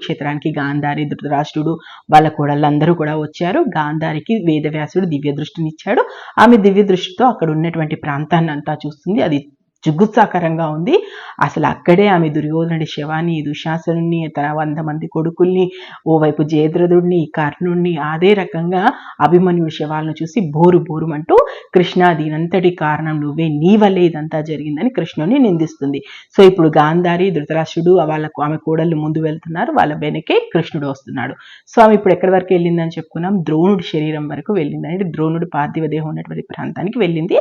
కురుక్షేత్రానికి గాంధారి, ధృతరాష్ట్రుడు, వాళ్ళ కోడళ్ళందరూ కూడా వచ్చారు. గాంధారికి వేదవ్యాసుడు దివ్య దృష్టినిచ్చాడు. ఆమె దివ్య దృష్టితో అక్కడ ఉన్నటువంటి ప్రాంతాన్ని అంతా చూస్తుంది. అది జుగుత్సాకరంగా ఉంది. అసలు అక్కడే ఆమె దుర్యోధనుడి శవాన్ని, దుశాసనుడిని, తన 100 మంది కొడుకుల్ని, ఓవైపు జయద్రథుడిని, కర్ణుడిని, అదే రకంగా అభిమన్యుడి శవాలను చూసి బోరు బోరుమంటూ కృష్ణ దీనంతటి కారణం నువ్వే, నీ వల్లే ఇదంతా జరిగిందని కృష్ణుని నిందిస్తుంది. సో ఇప్పుడు గాంధారి, ధృతరాష్ట్రుడు ఆమె కోడళ్ళు ముందు వెళ్తున్నారు, వాళ్ళ వెనకే కృష్ణుడు వస్తున్నాడు. సో ఆమె ఇప్పుడు ఎక్కడి వరకు వెళ్ళిందని చెప్పుకున్నాం, ద్రోణుడి శరీరం వరకు వెళ్ళింది. అంటే ద్రోణుడు పార్థివ దేహం ఉన్నటువంటి ప్రాంతానికి వెళ్ళింది.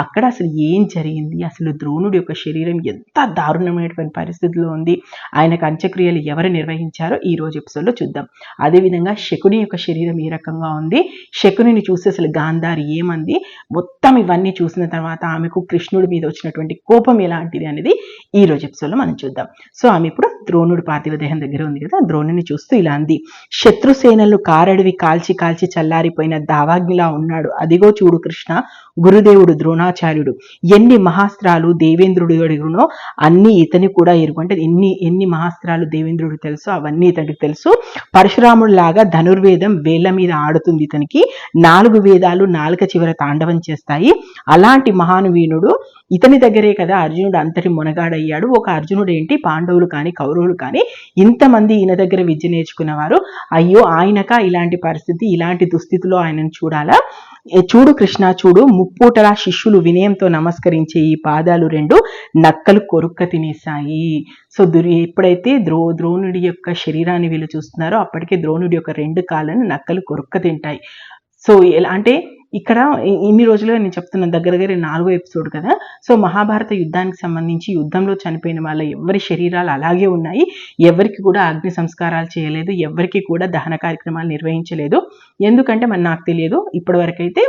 అక్కడ అసలు ఏం జరిగింది, అసలు ద్రోణుడి యొక్క శరీరం ఎంత దారుణమైనటువంటి పరిస్థితిలో ఉంది, ఆయనకు అంత్యక్రియలు ఎవరు నిర్వహించారో ఈ రోజు ఎపిసోడ్లో చూద్దాం. అదేవిధంగా శకుని యొక్క శరీరం ఏ రకంగా ఉంది, శకునిని చూసి అసలు గాంధారి ఏమంది, మొత్తం ఇవన్నీ చూసిన తర్వాత ఆమెకు కృష్ణుడి మీద వచ్చినటువంటి కోపం ఎలాంటిది అనేది ఈ రోజు ఎపిసోడ్లో మనం చూద్దాం. సో ఆమె ఇప్పుడు ద్రోణుడు పార్థివ దేహం దగ్గర ఉంది కదా, ద్రోణుని చూస్తూ ఇలా అంది, శత్రుసేనలు కారడివి కాల్చి కాల్చి చల్లారిపోయిన దావాగ్నిలా ఉన్నాడు, అదిగో చూడు కృష్ణ, గురుదేవుడు ద్రోణాచార్యుడు ఎన్ని మహాస్త్రాలు దేవేంద్రుడు అడుగునో అన్ని ఇతని కూడా ఎరుగు. అంటే ఎన్ని మహాస్త్రాలు దేవేంద్రుడు తెలుసో అవన్నీ ఇతనికి తెలుసు. పరశురాముడు లాగా ధనుర్వేదం వేళ్ల మీద ఆడుతుంది ఇతనికి, 4 వేదాలు నాలుక చివర తాండవం చేస్తాయి. అలాంటి మహానువీనుడు ఇతని దగ్గరే కదా అర్జునుడు అంతటి మొనగాడయ్యాడు. ఒక అర్జునుడు ఏంటి, పాండవులు కానీ కౌరవులు కానీ ఇంతమంది ఈయన దగ్గర విద్య నేర్చుకున్నవారు, అయ్యో ఆయనక ఇలాంటి పరిస్థితి, ఇలాంటి దుస్థితిలో ఆయనను చూడాలా, చూడు కృష్ణ చూడు, ముప్పూటలా శిష్యులు వినయంతో నమస్కరించే ఈ పాదాలు 2 నక్కలు కొరుక్క తినేశాయి. సో ఎప్పుడైతే ద్రోణుడి యొక్క శరీరాన్ని వీళ్ళు చూస్తున్నారో అప్పటికే ద్రోణుడి యొక్క 2 కాళ్ళను నక్కలు కొరుక్క తింటాయి. సో ఎలా అంటే ఇక్కడ ఇన్ని రోజులుగా నేను చెప్తున్న దగ్గర 4వ ఎపిసోడ్ కదా. సో మహాభారత యుద్ధానికి సంబంధించి యుద్ధంలో చనిపోయిన వాళ్ళ ఎవరి శరీరాలు అలాగే ఉన్నాయి, ఎవరికి కూడా అగ్ని సంస్కారాలు చేయలేదు, ఎవరికి కూడా దహన కార్యక్రమాలు నిర్వహించలేదు. ఎందుకంటే మరి నాకు తెలియదు, ఇప్పటివరకైతే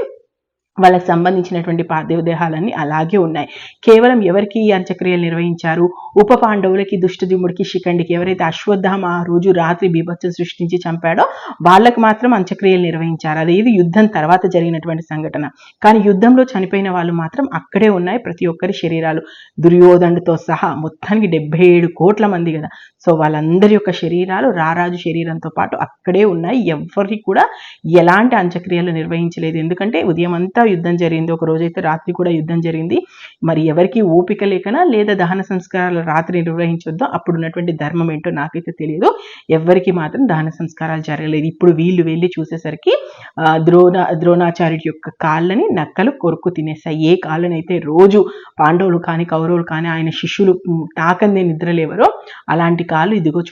వాళ్ళకి సంబంధించినటువంటి పార్థివ దేహాలన్నీ అలాగే ఉన్నాయి. కేవలం ఎవరికి ఈ అంత్యక్రియలు నిర్వహించారు, ఉప పాండవులకి, దుష్టజుమ్ముడికి, శిఖండికి, ఎవరైతే అశ్వత్థామ ఆ రోజు రాత్రి బీభత్సం సృష్టించి చంపాడో వాళ్ళకి మాత్రం అంత్యక్రియలు నిర్వహించారు. అదేది యుద్ధం తర్వాత జరిగినటువంటి సంఘటన. కానీ యుద్ధంలో చనిపోయిన వాళ్ళు మాత్రం అక్కడే ఉన్నాయి, ప్రతి ఒక్కరి శరీరాలు, దుర్యోధనుడితో సహా మొత్తానికి 77 కోట్ల మంది కదా. సో వాళ్ళందరి యొక్క శరీరాలు రారాజు శరీరంతో పాటు అక్కడే ఉన్నాయి. ఎవరికి కూడా ఎలాంటి అంత్యక్రియలు నిర్వహించలేదు. ఎందుకంటే ఉదయం అంతా యుద్ధం జరిగింది, ఒక రోజైతే రాత్రి కూడా యుద్ధం జరిగింది. మరి ఎవరికి ఓపిక లేకనా లేదా దహన సంస్కారాలు రాత్రి నిర్వహించొద్దో అప్పుడు ఉన్నటువంటి ధర్మం ఏంటో నాకైతే తెలియదు. ఎవరికి మాత్రం దహన సంస్కారాలు జరగలేదు. ఇప్పుడు వీళ్ళు వెళ్ళి చూసేసరికి ద్రోణాచార్యుడి యొక్క కాళ్ళని నక్కలు కొరుక్కు తినేస్తాయి. ఏ కాళ్ళనైతే రోజు పాండవులు కానీ కౌరవులు కానీ ఆయన శిష్యులు తాకందే నిద్రలేవరో అలాంటి కాళ్ళు ఇదిగో